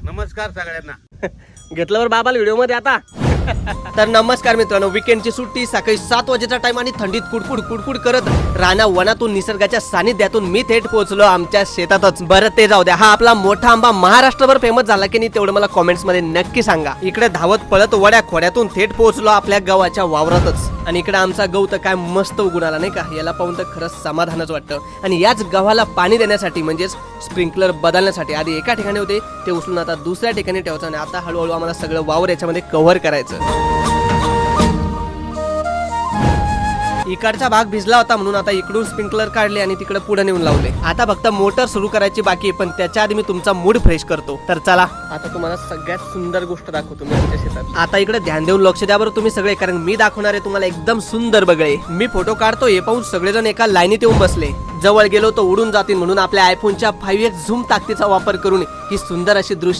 नमस्कार सगळ्यांना. घेतलं बरं बाबाला व्हिडिओ मध्ये आता. तर नमस्कार मित्रांनो, वीकेंडची सुट्टी, सकाळी 7 वाजेचा टाइम आणि थंडीत कुडकुड कुडकुड करत राणा वनातून निसर्गाच्या सानिध्यातून मी थेट पोहोचलो आमच्या शेतातच. बरं ते जाऊ द्या, हा आपला मोठा आंबा महाराष्ट्रभर फेमस झाला की नाही तेवढं मला कॉमेंट्स मध्ये नक्की सांगा. इकडे धावत पळत वड्या खोड्यातून थेट पोहोचलो आपल्या गावाच्या वावरातच. आणि इकडे आमचा गहू तर काय मस्त उगून आला नाही का, याला पाहून तर खरंच समाधानच वाटतं. आणि याच गव्हाला पाणी देण्यासाठी म्हणजेच स्प्रिंकलर बदलण्यासाठी आधी एका ठिकाणी होते ते उचलून आता दुसऱ्या ठिकाणी ठेवायचं आणि आता हळूहळू आम्हाला सगळं वावर याच्यामध्ये कव्हर करायचं. इकडचा भाग भिजला होता म्हणून आता इकडून स्प्रिंकलर काढले आणि तिकडे पुढे नेऊन लावले. आता फक्त मोटर सुरू करायची बाकी, पण त्याच्या आधी मी तुमचा मूड फ्रेश करतो. तर चला आता तुम्हाला सगळ्यात सुंदर गोष्ट दाखवतो मी आमच्या शेतात. आता इकडे ध्यान देऊन लक्ष द्या बरं तुम्ही सगळे, कारण मी दाखवणार आहे तुम्हाला एकदम सुंदर बगळे. मी फोटो काढतो हे पाहून सगळेजण एका लाईनीत येऊन बसले. जवळ गेलो तर उडून जातील म्हणून आपल्या आयफोनच्या 5x झूम ताकदीचा वापर करून ही सुंदर अशी दृश्य